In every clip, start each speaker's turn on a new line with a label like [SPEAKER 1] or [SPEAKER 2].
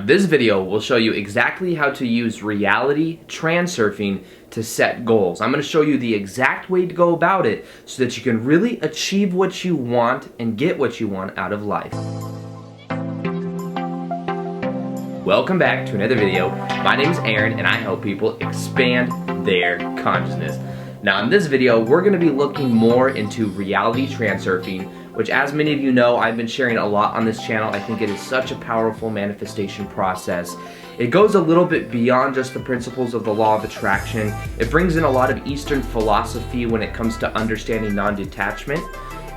[SPEAKER 1] Now, this video will show you exactly how to use reality transurfing to set goals. I'm going to show you the exact way to go about it so that you can really achieve what you want and get what you want out of life. Welcome back to another video. My name is Aaron and I help people expand their consciousness. Now in this video, we're going to be looking more into reality transurfing, which, as many of you know, I've been sharing a lot on this channel. I think it is such a powerful manifestation process. It goes a little bit beyond just the principles of the law of attraction. It brings in a lot of Eastern philosophy when it comes to understanding non-detachment.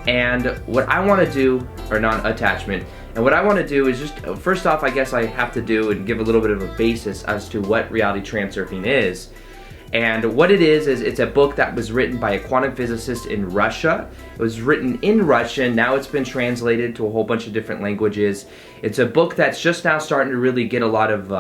[SPEAKER 1] And what I want to do, or non-attachment, and what I want to do is just, first off, I guess I have to do and give a little bit of a basis as to what reality transurfing is. And what it is it's a book that was written by a quantum physicist in Russia. It was written in Russian, now it's been translated to a whole bunch of different languages. It's a book that's just now starting to really get a lot of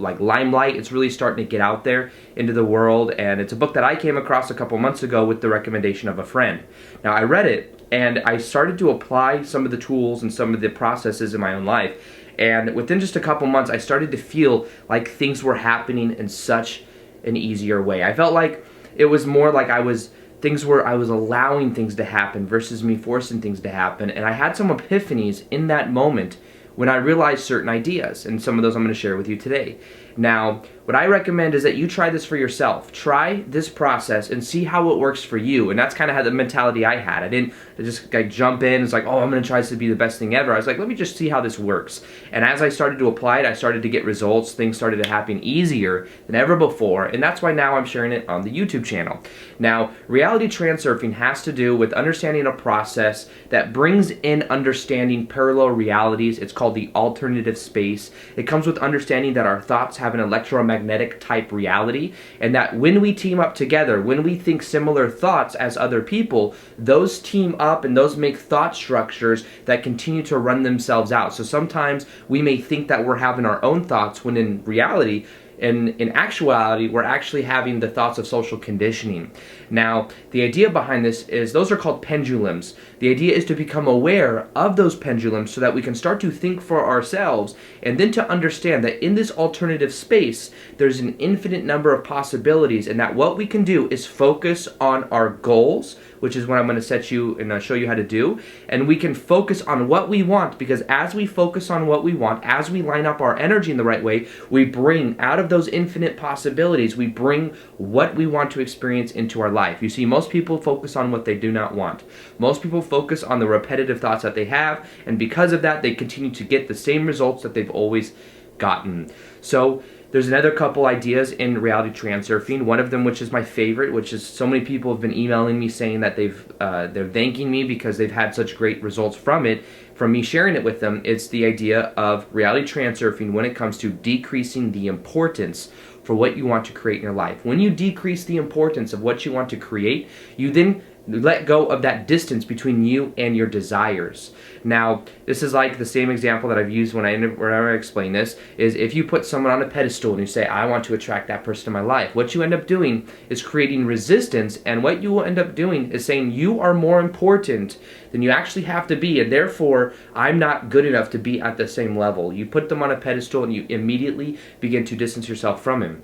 [SPEAKER 1] limelight. It's really starting to get out there into the world, and it's a book that I came across a couple months ago with the recommendation of a friend. Now I read it, and I started to apply some of the tools and some of the processes in my own life. And within just a couple months, I started to feel like things were happening in such an easier way. I felt like it was more like I was allowing things to happen versus me forcing things to happen. And I had some epiphanies in that moment when I realized certain ideas, and some of those I'm going to share with you today. Now, what I recommend is that you try this for yourself. Try this process and see how it works for you. And that's kind of how the mentality I had. I didn't just jump in. It's like, oh, I'm going to try this to be the best thing ever. I was like, let me just see how this works. And as I started to apply it, I started to get results. Things started to happen easier than ever before. And that's why now I'm sharing it on the YouTube channel. Now, reality transurfing has to do with understanding a process that brings in understanding parallel realities. It's called the alternative space. It comes with understanding that our thoughts have an electromagnetic type reality, and that when we team up together, when we think similar thoughts as other people, those team up and those make thought structures that continue to run themselves out. So sometimes we may think that we're having our own thoughts when in reality, in actuality, we're actually having the thoughts of social conditioning. Now, the idea behind this is those are called pendulums. The idea is to become aware of those pendulums so that we can start to think for ourselves, and then to understand that in this alternative space, there's an infinite number of possibilities, and that what we can do is focus on our goals, which is what I'm going to set you and show you how to do, and we can focus on what we want, because as we focus on what we want, as we line up our energy in the right way, we bring out of those infinite possibilities, we bring what we want to experience into our life. You see, most people focus on what they do not want. Most people focus on the repetitive thoughts that they have, and because of that, they continue to get the same results that they've always gotten. So there's another couple ideas in reality transurfing. One of them, which is my favorite, which is so many people have been emailing me saying that they're thanking me because they've had such great results from it, from me sharing it with them. It's the idea of reality transurfing when it comes to decreasing the importance for what you want to create in your life. When you decrease the importance of what you want to create, you then let go of that distance between you and your desires. Now, this is like the same example that I've used whenever I explain this, is if you put someone on a pedestal and you say, I want to attract that person to my life, what you end up doing is creating resistance, and what you will end up doing is saying you are more important than you actually have to be, and therefore I'm not good enough to be at the same level. You put them on a pedestal and you immediately begin to distance yourself from him.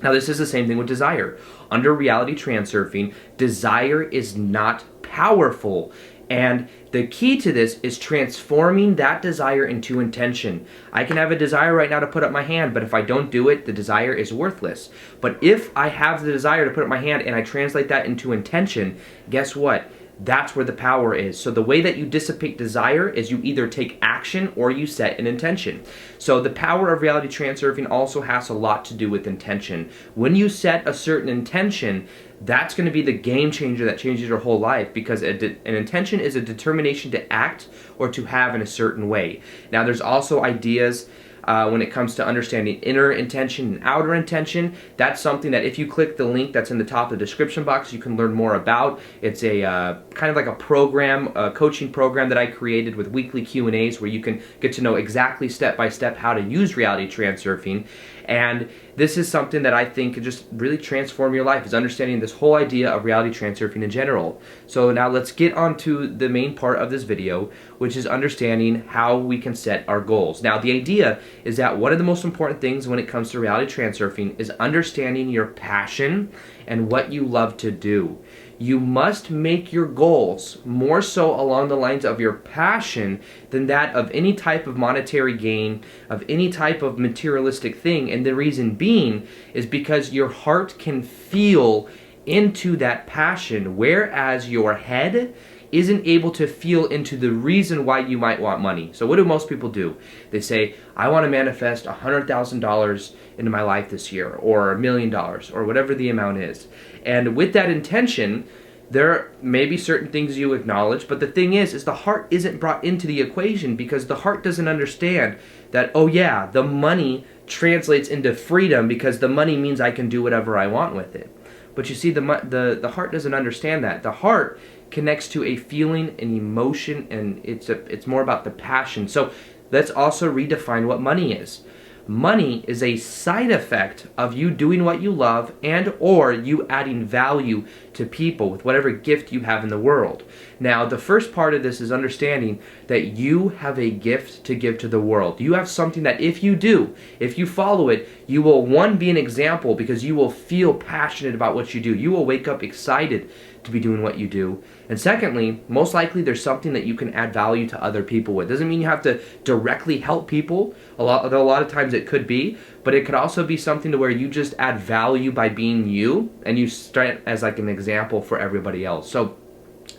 [SPEAKER 1] Now, this is the same thing with desire. Under reality transurfing, desire is not powerful. And the key to this is transforming that desire into intention. I can have a desire right now to put up my hand, but if I don't do it, the desire is worthless. But if I have the desire to put up my hand and I translate that into intention, guess what? That's where the power is. So the way that you dissipate desire is you either take action or you set an intention. So the power of reality transurfing also has a lot to do with intention. When you set a certain intention, that's going to be the game changer that changes your whole life, because an intention is a determination to act or to have in a certain way. Now, there's also ideas when it comes to understanding inner intention and outer intention. That's something that if you click the link that's in the top of the description box, you can learn more about. It's a kind of like a program, a coaching program that I created with weekly Q&As where you can get to know exactly step by step how to use reality transurfing. And this is something that I think could just really transform your life, is understanding this whole idea of reality transurfing in general. So now let's get on to the main part of this video, which is understanding how we can set our goals. Now, the idea is that one of the most important things when it comes to reality transurfing is understanding your passion and what you love to do. You must make your goals more so along the lines of your passion than that of any type of monetary gain, of any type of materialistic thing. And the reason being is because your heart can feel into that passion, whereas your head isn't able to feel into the reason why you might want money. So what do most people do? They say, I want to manifest $100,000 into my life this year, or $1 million, or whatever the amount is. And with that intention, there may be certain things you acknowledge, but the thing is the heart isn't brought into the equation, because the heart doesn't understand that, oh yeah, the money translates into freedom because the money means I can do whatever I want with it. But you see, the heart doesn't understand that. The heart connects to a feeling, an emotion, and it's more about the passion. So let's also redefine what money is. Money is a side effect of you doing what you love and or you adding value to people with whatever gift you have in the world. Now, the first part of this is understanding that you have a gift to give to the world. You have something that if you follow it, you will, one, be an example because you will feel passionate about what you do. You will wake up excited to be doing what you do. And secondly, most likely there's something that you can add value to other people with. Doesn't mean you have to directly help people, although a lot of times it could be, but it could also be something to where you just add value by being you, and you start as like an example for everybody else. So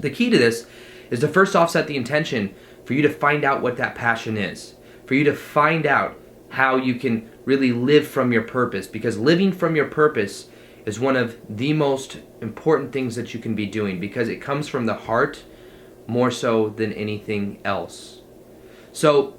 [SPEAKER 1] the key to this is to first off set the intention for you to find out what that passion is, for you to find out how you can really live from your purpose, because living from your purpose is one of the most important things that you can be doing, because it comes from the heart more so than anything else. So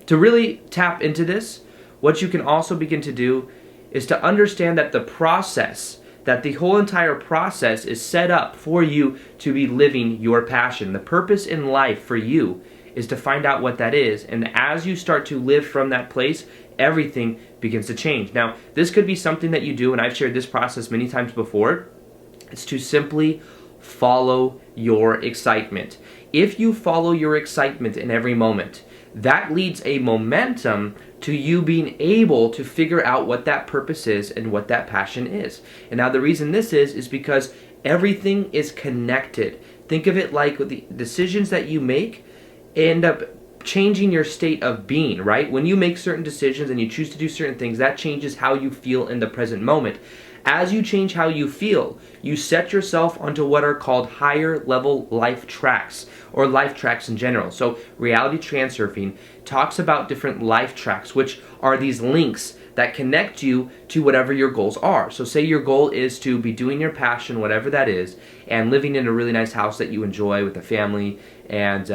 [SPEAKER 1] to really tap into this, what you can also begin to do is to understand that the process, that the whole entire process is set up for you to be living your passion. The purpose in life for you is to find out what that is, and as you start to live from that place, everything begins to change. Now, this could be something that you do, and I've shared this process many times before. It's to simply follow your excitement. If you follow your excitement in every moment, that leads a momentum to you being able to figure out what that purpose is and what that passion is. And now the reason this is because everything is connected. Think of it like with the decisions that you make end up changing your state of being, right? When you make certain decisions and you choose to do certain things, that changes how you feel in the present moment. As you change how you feel, you set yourself onto what are called higher level life tracks, or life tracks in general. So reality transurfing talks about different life tracks, which are these links that connect you to whatever your goals are. So say your goal is to be doing your passion, whatever that is, and living in a really nice house that you enjoy with a family, and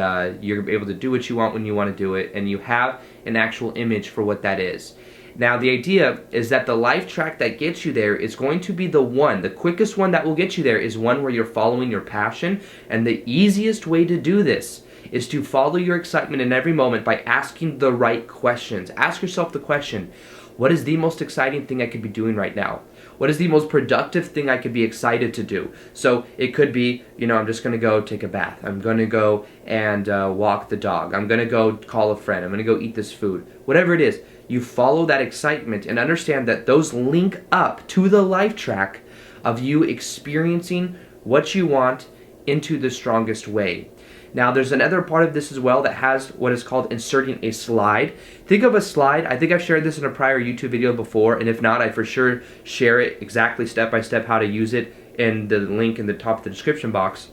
[SPEAKER 1] you're able to do what you want when you want to do it, and you have an actual image for what that is. Now the idea is that the life track that gets you there is going to be the quickest one that will get you there is one where you're following your passion, and the easiest way to do this is to follow your excitement in every moment by asking the right questions. Ask yourself the question, what is the most exciting thing I could be doing right now? What is the most productive thing I could be excited to do? So it could be, I'm just going to go take a bath. I'm going to go and walk the dog. I'm going to go call a friend. I'm going to go eat this food. Whatever it is, you follow that excitement and understand that those link up to the life track of you experiencing what you want into the strongest way. Now, there's another part of this as well that has what is called inserting a slide. Think of a slide. I think I've shared this in a prior YouTube video before, and if not, I for sure share it exactly step by step how to use it in the link in the top of the description box.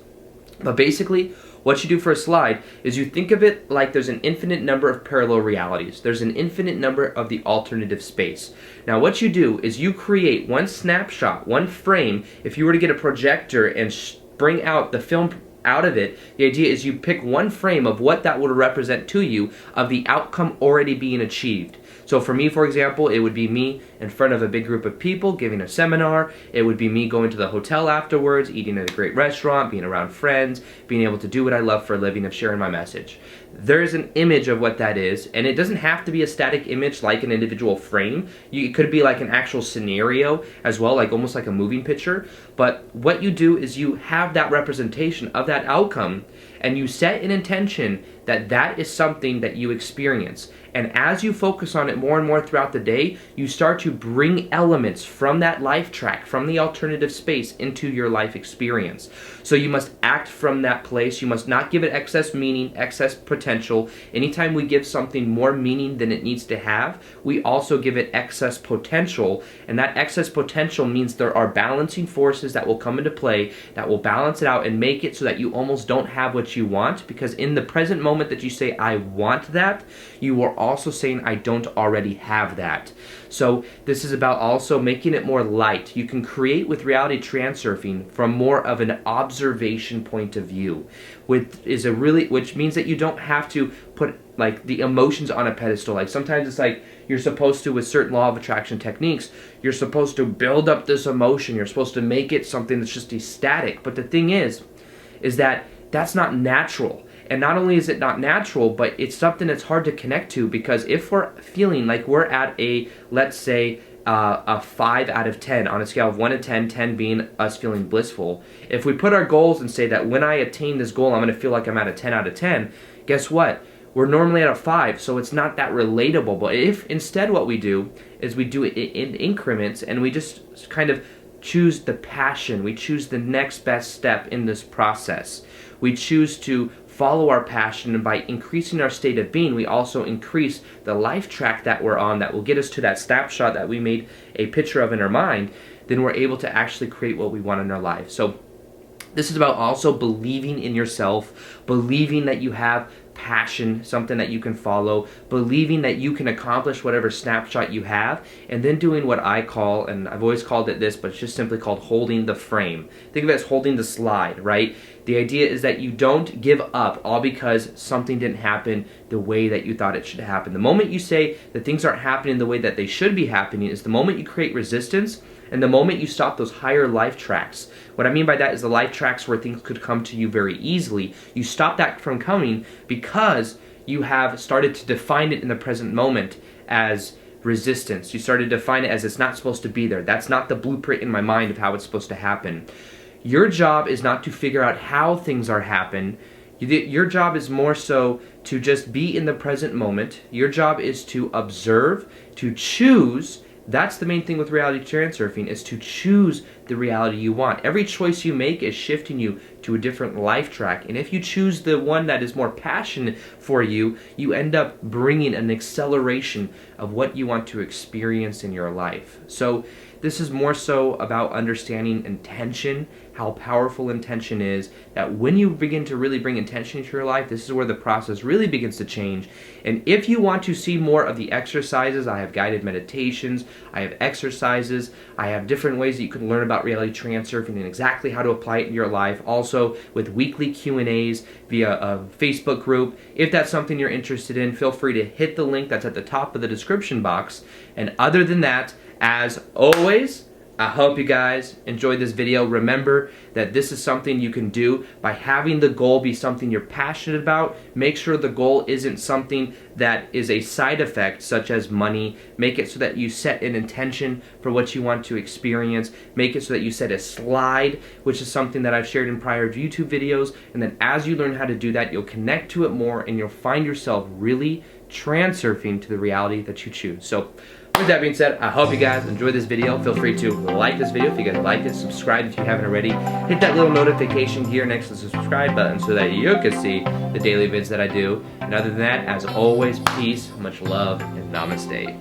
[SPEAKER 1] But basically, what you do for a slide is you think of it like there's an infinite number of parallel realities. There's an infinite number of the alternative space. Now, what you do is you create one snapshot, one frame. If you were to get a projector and bring out the film out of it, the idea is you pick one frame of what that would represent to you of the outcome already being achieved. So for me, for example, it would be me in front of a big group of people giving a seminar. It would be me going to the hotel afterwards, eating at a great restaurant, being around friends, being able to do what I love for a living, of sharing my message. There's an image of what that is, and it doesn't have to be a static image like an individual frame. It could be like an actual scenario as well, like almost like a moving picture. But what you do is you have that representation of that outcome, and you set an intention that that is something that you experience. And as you focus on it more and more throughout the day, you start to bring elements from that life track, from the alternative space, into your life experience. So you must act from that place. You must not give it excess meaning, excess potential. Anytime we give something more meaning than it needs to have, we also give it excess potential. And that excess potential means there are balancing forces that will come into play that will balance it out and make it so that you almost don't have what you want, because in the present moment that you say, I want that, you are also saying, I don't already have that. So this is about also making it more light. You can create with reality transurfing from more of an observation point of view, which means that you don't have to put like the emotions on a pedestal. Like sometimes it's like you're supposed to, with certain law of attraction techniques, you're supposed to build up this emotion. You're supposed to make it something that's just ecstatic. But the thing is that that's not natural. And not only is it not natural, but it's something that's hard to connect to, because if we're feeling like we're at a, let's say, a 5 out of 10 on a scale of 1 to 10, 10 being us feeling blissful. If we put our goals and say that when I attain this goal, I'm going to feel like I'm at a 10 out of 10, guess what? We're normally at a 5, so it's not that relatable. But if instead what we do is we do it in increments, and we just kind of choose the passion, we choose the next best step in this process. We choose to follow our passion, and by increasing our state of being, we also increase the life track that we're on that will get us to that snapshot that we made a picture of in our mind. Then we're able to actually create what we want in our life. So this is about also believing in yourself, believing that you have passion, something that you can follow, believing that you can accomplish whatever snapshot you have, and then doing what I call, and I've always called it this, but it's just simply called holding the frame. Think of it as holding the slide, right? The idea is that you don't give up all because something didn't happen the way that you thought it should happen. The moment you say that things aren't happening the way that they should be happening is the moment you create resistance, and the moment you stop those higher life tracks. What I mean by that is the life tracks where things could come to you very easily. You stop that from coming because you have started to define it in the present moment as resistance. You started to define it as it's not supposed to be there. That's not the blueprint in my mind of how it's supposed to happen. Your job is not to figure out how things are happen. Your job is more so to just be in the present moment. Your job is to observe, to choose. That's the main thing with reality transurfing, is to choose the reality you want. Every choice you make is shifting you to a different life track. And if you choose the one that is more passionate for you, you end up bringing an acceleration of what you want to experience in your life. So this is more so about understanding intention, how powerful intention is, that when you begin to really bring intention into your life, this is where the process really begins to change. And if you want to see more of the exercises, I have guided meditations, I have exercises, I have different ways that you can learn about reality transurfing and exactly how to apply it in your life. Also with weekly Q&As via a Facebook group. If that's something you're interested in, feel free to hit the link that's at the top of the description box. And other than that, as always, I hope you guys enjoyed this video. Remember that this is something you can do by having the goal be something you're passionate about. Make sure the goal isn't something that is a side effect, such as money. Make it so that you set an intention for what you want to experience. Make it so that you set a slide, which is something that I've shared in prior YouTube videos. And then as you learn how to do that, you'll connect to it more and you'll find yourself really transurfing to the reality that you choose. So with that being said, I hope you guys enjoyed this video. Feel free to like this video if you guys liked it, subscribe if you haven't already, hit that little notification here next to the subscribe button so that you can see the daily vids that I do. And other than that, as always, peace, much love, and namaste.